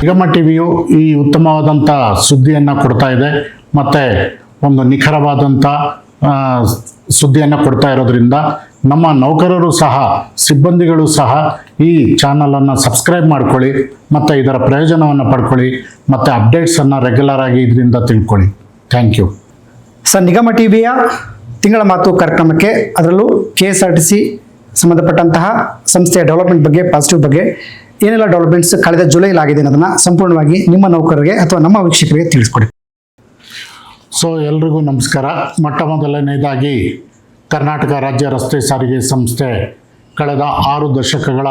ನಿಗಮ ಟಿವಿಯು ಈ ಉತ್ತಮವಾದಂಥ ಸುದ್ದಿಯನ್ನು ಕೊಡ್ತಾ ಇದೆ ಮತ್ತು ಒಂದು ನಿಖರವಾದಂಥ ಸುದ್ದಿಯನ್ನು ಕೊಡ್ತಾ ಇರೋದ್ರಿಂದ ನಮ್ಮ ನೌಕರರು ಸಹ ಸಿಬ್ಬಂದಿಗಳು ಸಹ ಈ ಚಾನಲನ್ನು ಸಬ್ಸ್ಕ್ರೈಬ್ ಮಾಡ್ಕೊಳ್ಳಿ ಮತ್ತು ಇದರ ಪ್ರಯೋಜನವನ್ನು ಪಡ್ಕೊಳ್ಳಿ ಮತ್ತು ಅಪ್ಡೇಟ್ಸನ್ನು ರೆಗ್ಯುಲರ್ ಆಗಿ ಇದರಿಂದ ತಿಳ್ಕೊಳ್ಳಿ. Thank you sir. ನಿಗಮ ಟಿವಿಯ ತಿಂಗಳ ಮಾತು ಕಾರ್ಯಕ್ರಮಕ್ಕೆ, ಅದರಲ್ಲೂ KSRTC ಸಂಬಂಧಪಟ್ಟಂತಹ ಸಂಸ್ಥೆಯ ಡೆವಲಪ್ಮೆಂಟ್ ಬಗ್ಗೆ, ಪಾಸಿಟಿವ್ ಬಗ್ಗೆ ಏನೆಲ್ಲ ಡೆವಲಪ್ಮೆಂಟ್ಸ್ ಕಳೆದ ಜುಲೈಲಿ ಆಗಿದೆ ಅನ್ನೋದನ್ನು ಸಂಪೂರ್ಣವಾಗಿ ನಿಮ್ಮ ನೌಕರರಿಗೆ ಅಥವಾ ನಮ್ಮ ವೀಕ್ಷಕರಿಗೆ ತಿಳಿಸ್ಕೊಡಿ. ಎಲ್ರಿಗೂ ನಮಸ್ಕಾರ. ಮೊಟ್ಟ ಮೊದಲನೇದಾಗಿ ಕರ್ನಾಟಕ ರಾಜ್ಯ ರಸ್ತೆ ಸಾರಿಗೆ ಸಂಸ್ಥೆ ಕಳೆದ 6 ದಶಕಗಳ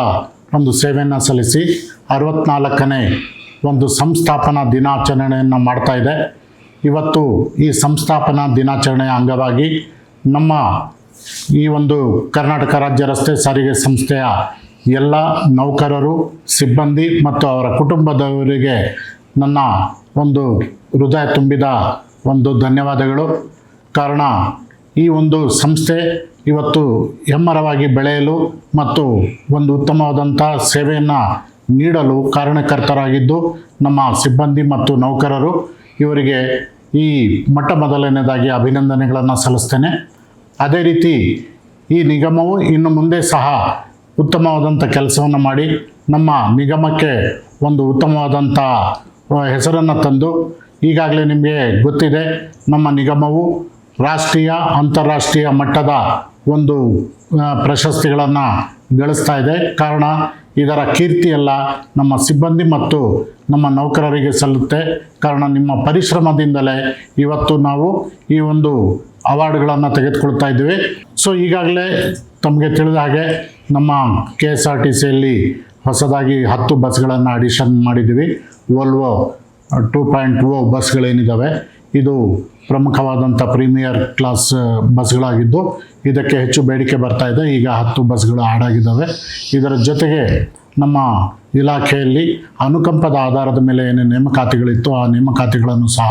ಒಂದು ಸೇವೆಯನ್ನು ಸಲ್ಲಿಸಿ 64ನೇ ಒಂದು ಸಂಸ್ಥಾಪನಾ ದಿನಾಚರಣೆಯನ್ನು ಮಾಡ್ತಾ ಇದೆ. ಇವತ್ತು ಈ ಸಂಸ್ಥಾಪನಾ ದಿನಾಚರಣೆಯ ಅಂಗವಾಗಿ ನಮ್ಮ ಈ ಒಂದು ಕರ್ನಾಟಕ ರಾಜ್ಯ ರಸ್ತೆ ಸಾರಿಗೆ ಸಂಸ್ಥೆಯ ಎಲ್ಲ ನೌಕರರು, ಸಿಬ್ಬಂದಿ ಮತ್ತು ಅವರ ಕುಟುಂಬದವರಿಗೆ ನನ್ನ ಒಂದು ಹೃದಯ ತುಂಬಿದ ಒಂದು ಧನ್ಯವಾದಗಳು. ಕಾರಣ ಈ ಒಂದು ಸಂಸ್ಥೆ ಇವತ್ತು ಹೆಮ್ಮರವಾಗಿ ಬೆಳೆಯಲು ಮತ್ತು ಒಂದು ಉತ್ತಮವಾದಂಥ ಸೇವೆಯನ್ನು ನೀಡಲು ಕಾರಣಕರ್ತರಾಗಿದ್ದು ನಮ್ಮ ಸಿಬ್ಬಂದಿ ಮತ್ತು ನೌಕರರು. ಇವರಿಗೆ ಈ ಮೊಟ್ಟ ಮೊದಲನೇದಾಗಿ ಅಭಿನಂದನೆಗಳನ್ನು ಸಲ್ಲಿಸ್ತೇನೆ. ಅದೇ ರೀತಿ ಈ ನಿಗಮವು ಇನ್ನು ಮುಂದೆ ಸಹ ಉತ್ತಮವಾದಂಥ ಕೆಲಸವನ್ನು ಮಾಡಿ ನಮ್ಮ ನಿಗಮಕ್ಕೆ ಒಂದು ಉತ್ತಮವಾದಂಥ ಹೆಸರನ್ನು ತಂದು, ಈಗಾಗಲೇ ನಿಮಗೆ ಗೊತ್ತಿದೆ ನಮ್ಮ ನಿಗಮವು ರಾಷ್ಟ್ರೀಯ ಅಂತಾರಾಷ್ಟ್ರೀಯ ಮಟ್ಟದ ಒಂದು ಪ್ರಶಸ್ತಿಗಳನ್ನು ಗಳಿಸ್ತಾ ಇದೆ. ಕಾರಣ ಇದರ ಕೀರ್ತಿಯೆಲ್ಲ ನಮ್ಮ ಸಿಬ್ಬಂದಿ ಮತ್ತು ನಮ್ಮ ನೌಕರರಿಗೆ ಸಲ್ಲುತ್ತೆ. ಕಾರಣ ನಿಮ್ಮ ಪರಿಶ್ರಮದಿಂದಲೇ ಇವತ್ತು ನಾವು ಈ ಒಂದು ಅವಾರ್ಡ್ಗಳನ್ನು ತೆಗೆದುಕೊಳ್ತಾ ಇದ್ದೀವಿ. ಈಗಾಗಲೇ ತಮಗೆ ತಿಳಿದ ಹಾಗೆ ನಮ್ಮ KSRTCಯಲ್ಲಿ ಹೊಸದಾಗಿ 10 ಬಸ್ಗಳನ್ನು ಅಡಿಷನ್ ಮಾಡಿದ್ದೀವಿ. ವೋಲ್ವೋ 2.0 ಬಸ್ಗಳೇನಿದ್ದಾವೆ, ಇದು ಪ್ರಮುಖವಾದಂಥ ಪ್ರೀಮಿಯರ್ ಕ್ಲಾಸ್ ಬಸ್ಗಳಾಗಿದ್ದು ಇದಕ್ಕೆ ಹೆಚ್ಚು ಬೇಡಿಕೆ ಬರ್ತಾ ಇದೆ. ಈಗ 10 ಬಸ್ಗಳು ಆ್ಯಡ್ ಆಗಿದ್ದಾವೆ. ಇದರ ಜೊತೆಗೆ ನಮ್ಮ ಇಲಾಖೆಯಲ್ಲಿ ಅನುಕಂಪದ ಆಧಾರದ ಮೇಲೆ ಏನೇ ನೇಮಕಾತಿಗಳಿತ್ತು ಆ ನೇಮಕಾತಿಗಳನ್ನು ಸಹ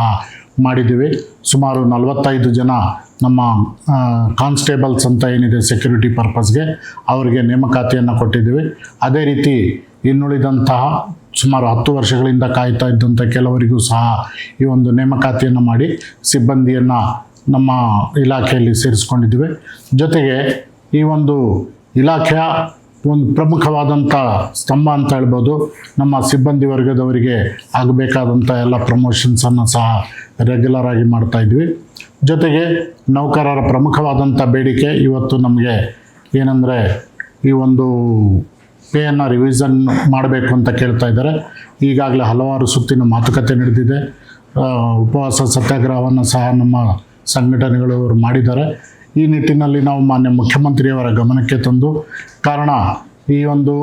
ಮಾಡಿದ್ದೀವಿ. ಸುಮಾರು 45 ಜನ ನಮ್ಮ ಕಾನ್ಸ್ಟೇಬಲ್ಸ್ ಅಂತ ಏನಿದೆ ಸೆಕ್ಯೂರಿಟಿ ಪರ್ಪಸ್ಗೆ, ಅವರಿಗೆ ನೇಮಕಾತಿಯನ್ನು ಕೊಟ್ಟಿದ್ದೀವಿ. ಅದೇ ರೀತಿ ಇನ್ನುಳಿದಂತಹ ಸುಮಾರು 10 ವರ್ಷಗಳಿಂದ ಕಾಯ್ತಾ ಇದ್ದಂಥ ಕೆಲವರಿಗೂ ಸಹ ಈ ಒಂದು ನೇಮಕಾತಿಯನ್ನು ಮಾಡಿ ಸಿಬ್ಬಂದಿಯನ್ನು ನಮ್ಮ ಇಲಾಖೆಯಲ್ಲಿ ಸೇರಿಸ್ಕೊಂಡಿದ್ದೀವಿ. ಜೊತೆಗೆ ಈ ಒಂದು ಇಲಾಖೆಯ ಒಂದು ಪ್ರಮುಖವಾದಂಥ ಸ್ತಂಭ ಅಂತ ಹೇಳ್ಬೋದು, ನಮ್ಮ ಸಿಬ್ಬಂದಿ ವರ್ಗದವರಿಗೆ ಆಗಬೇಕಾದಂಥ ಎಲ್ಲ ಪ್ರಮೋಷನ್ಸನ್ನು ಸಹ ರೆಗ್ಯುಲರ್ ಆಗಿ ಮಾಡ್ತಾಯಿದ್ವಿ. ಜೊತೆಗೆ ನೌಕರರ ಪ್ರಮುಖವಾದಂಥ ಬೇಡಿಕೆ ಇವತ್ತು ನಮಗೆ ಏನಂದರೆ ಈ ಒಂದು ಪೇಯನ್ನು ರಿವಿಷನ್ ಮಾಡಬೇಕು ಅಂತ ಕೇಳ್ತಾ ಇದ್ದಾರೆ. ಈಗಾಗಲೇ ಹಲವಾರು ಸುತ್ತಿನ ಮಾತುಕತೆ ನಡೆದಿದೆ. ಉಪವಾಸ ಸತ್ಯಾಗ್ರಹವನ್ನು ಸಹ ನಮ್ಮ ಸಂಘಟನೆಗಳು ಮಾಡಿದ್ದಾರೆ. ಈ ನಿಟ್ಟಿನಲ್ಲಿ ನಾವು ಮಾನ್ಯ ಮುಖ್ಯಮಂತ್ರಿಯವರ ಗಮನಕ್ಕೆ ತಂದು, ಕಾರಣ ಈ ಒಂದು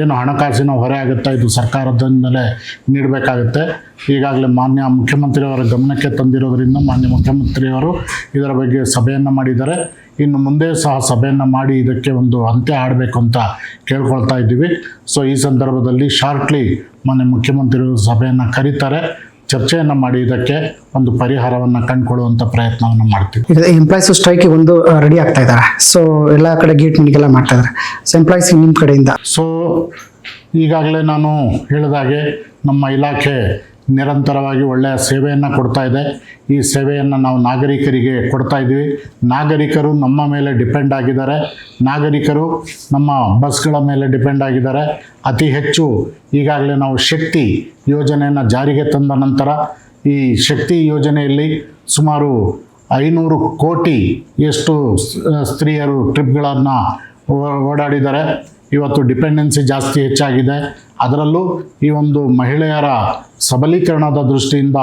ಏನು ಹಣಕಾಸಿನ ಹೊರೆ ಆಗುತ್ತೆ ಇದು ಸರ್ಕಾರದಿಂದಲೇ ನೀಡಬೇಕಾಗುತ್ತೆ. ಈಗಾಗಲೇ ಮಾನ್ಯ ಮುಖ್ಯಮಂತ್ರಿಯವರ ಗಮನಕ್ಕೆ ತಂದಿರೋದ್ರಿಂದ ಮಾನ್ಯ ಮುಖ್ಯಮಂತ್ರಿಯವರು ಇದರ ಬಗ್ಗೆ ಸಭೆಯನ್ನು ಮಾಡಿದ್ದಾರೆ. ಇನ್ನು ಮುಂದೆ ಸಹ ಸಭೆಯನ್ನು ಮಾಡಿ ಇದಕ್ಕೆ ಒಂದು ಅಂತ್ಯ ಆಡಬೇಕು ಅಂತ ಕೇಳ್ಕೊಳ್ತಾ ಇದ್ದೀವಿ. ಈ ಸಂದರ್ಭದಲ್ಲಿ ಶಾರ್ಟ್ಲಿ ಮಾನ್ಯ ಮುಖ್ಯಮಂತ್ರಿಯವರು ಸಭೆಯನ್ನು ಕರೀತಾರೆ, ಚರ್ಚೆಯನ್ನು ಮಾಡಿ ಇದಕ್ಕೆ ಒಂದು ಪರಿಹಾರವನ್ನು ಕಂಡುಕೊಳ್ಳುವಂಥ ಪ್ರಯತ್ನವನ್ನು ಮಾಡ್ತೀವಿ. ಈಗ ಎಂಪ್ಲಾಯ್ಸ್ ಸ್ಟ್ರೈಕಿಗೆ ಒಂದು ರೆಡಿ ಆಗ್ತಾ ಇದ್ದಾರೆ. ಎಲ್ಲ ಕಡೆ ಗೇಟ್ ಮೀಟಿಂಗ್ ಮಾಡ್ತಾ ಇದ್ದಾರೆ. ಎಂಪ್ಲಾಯ್ಸ್ ನಿಮ್ಮ ಕಡೆಯಿಂದ ಈಗಾಗಲೇ ನಾನು ಹೇಳಿದಾಗೆ ನಮ್ಮ ಇಲಾಖೆ ನಿರಂತರವಾಗಿ ಒಳ್ಳೆಯ ಸೇವೆಯನ್ನು ಕೊಡ್ತಾ ಇದೆ. ಈ ಸೇವೆಯನ್ನು ನಾವು ನಾಗರಿಕರಿಗೆ ಕೊಡ್ತಾ ಇದ್ದೀವಿ. ನಾಗರಿಕರು ನಮ್ಮ ಮೇಲೆ ಡಿಪೆಂಡ್ ಆಗಿದ್ದಾರೆ. ನಾಗರಿಕರು ನಮ್ಮ ಬಸ್ಗಳ ಮೇಲೆ ಡಿಪೆಂಡ್ ಆಗಿದ್ದಾರೆ. ಅತಿ ಹೆಚ್ಚು ಈಗಾಗಲೇ ನಾವು ಶಕ್ತಿ ಯೋಜನೆಯನ್ನು ಜಾರಿಗೆ ತಂದ ನಂತರ ಈ ಶಕ್ತಿ ಯೋಜನೆಯಲ್ಲಿ ಸುಮಾರು 500 ಕೋಟಿ ಎಷ್ಟು ಸ್ತ್ರೀಯರು ಟ್ರಿಪ್ಗಳನ್ನು ಓಡಾಡಿದ್ದಾರೆ. ಇವತ್ತು ಡಿಪೆಂಡೆನ್ಸಿ ಜಾಸ್ತಿ ಹೆಚ್ಚಾಗಿದೆ. ಅದರಲ್ಲೂ ಈ ಒಂದು ಮಹಿಳೆಯರ ಸಬಲೀಕರಣದ ದೃಷ್ಟಿಯಿಂದ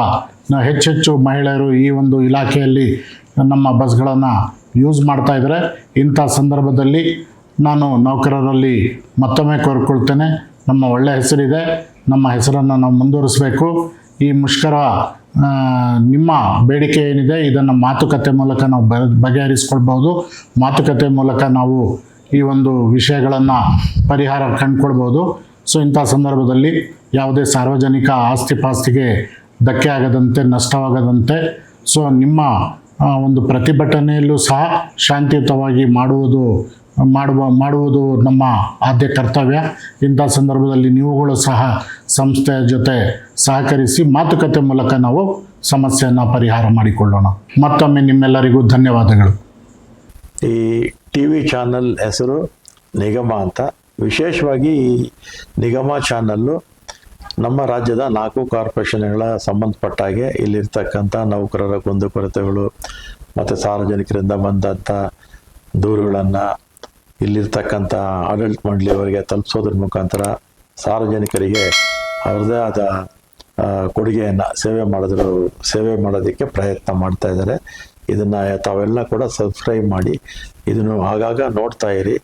ಹೆಚ್ಚೆಚ್ಚು ಮಹಿಳೆಯರು ಈ ಒಂದು ಇಲಾಖೆಯಲ್ಲಿ ನಮ್ಮ ಬಸ್ಗಳನ್ನು ಯೂಸ್ ಮಾಡ್ತಾ ಇದ್ದಾರೆ. ಇಂಥ ಸಂದರ್ಭದಲ್ಲಿ ನಾನು ನೌಕರರಲ್ಲಿ ಮತ್ತೊಮ್ಮೆ ಕೋರಿಕೊಳ್ತೇನೆ, ನಮ್ಮ ಒಳ್ಳೆಯ ಹೆಸರಿದೆ, ನಮ್ಮ ಹೆಸರನ್ನು ನಾವು ಮುಂದುವರಿಸಬೇಕು. ಈ ಮುಷ್ಕರ ನಿಮ್ಮ ಬೇಡಿಕೆ ಏನಿದೆ ಇದನ್ನು ಮಾತುಕತೆ ಮೂಲಕ ನಾವು ಬಗೆಹರಿಸ್ಕೊಳ್ಬೋದು. ಮಾತುಕತೆ ಮೂಲಕ ನಾವು ಈ ಒಂದು ವಿಷಯಗಳನ್ನು ಪರಿಹಾರ ಕಂಡುಕೊಳ್ಬೋದು. ಇಂಥ ಸಂದರ್ಭದಲ್ಲಿ ಯಾವುದೇ ಸಾರ್ವಜನಿಕ ಆಸ್ತಿ ಪಾಸ್ತಿಗೆ ಧಕ್ಕೆ ಆಗದಂತೆ, ನಷ್ಟವಾಗದಂತೆ ನಿಮ್ಮ ಒಂದು ಪ್ರತಿಭಟನೆಯಲ್ಲೂ ಸಹ ಶಾಂತಿಯುತವಾಗಿ ಮಾಡುವುದು ಮಾಡುವುದು ನಮ್ಮ ಆದ್ಯ ಕರ್ತವ್ಯ. ಇಂಥ ಸಂದರ್ಭದಲ್ಲಿ ನೀವುಗಳು ಸಹ ಸಂಸ್ಥೆಯ ಜೊತೆ ಸಹಕರಿಸಿ ಮಾತುಕತೆ ಮೂಲಕ ನಾವು ಸಮಸ್ಯೆಯನ್ನು ಪರಿಹಾರ ಮಾಡಿಕೊಳ್ಳೋಣ. ಮತ್ತೊಮ್ಮೆ ನಿಮ್ಮೆಲ್ಲರಿಗೂ ಧನ್ಯವಾದಗಳು. ಈ ಟಿ ವಿ ಚಾನಲ್ ಹೆಸರು ನಿಗಮ ಅಂತ. ವಿಶೇಷವಾಗಿ ಈ ನಿಗಮ ಚಾನಲ್ಲು ನಮ್ಮ ರಾಜ್ಯದ 4 ಕಾರ್ಪೊರೇಷನ್ಗಳ ಸಂಬಂಧಪಟ್ಟ ಹಾಗೆ ಇಲ್ಲಿರ್ತಕ್ಕಂಥ ನೌಕರರ ಕುಂದುಕೊರತೆಗಳು ಮತ್ತು ಸಾರ್ವಜನಿಕರಿಂದ ಬಂದಂಥ ದೂರುಗಳನ್ನು ಇಲ್ಲಿರ್ತಕ್ಕಂಥ ಆಡಳಿತ ಮಂಡಳಿಯವರಿಗೆ ತಲುಪಿಸೋದ್ರ ಮುಖಾಂತರ ಸಾರ್ವಜನಿಕರಿಗೆ ಅವ್ರದ್ದೇ ಆದ ಕೊಡುಗೆಯನ್ನು ಸೇವೆ ಮಾಡೋದಕ್ಕೆ ಪ್ರಯತ್ನ ಮಾಡ್ತಾ ಇದ್ದಾರೆ. ಇದನ್ನು ತಾವೆಲ್ಲ ಕೂಡ ಸಬ್ಸ್ಕ್ರೈಬ್ ಮಾಡಿ ಇದನ್ನು ಆಗಾಗ ನೋಡ್ತಾ ಇರಿ.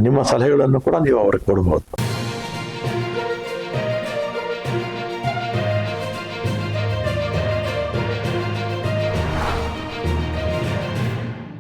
ನಿಮ್ಮ ಸಲಹೆಗಳನ್ನು ಕೂಡ ನೀವು ಅವ್ರಿಗೆ ಕೊಡ್ಬೋದು.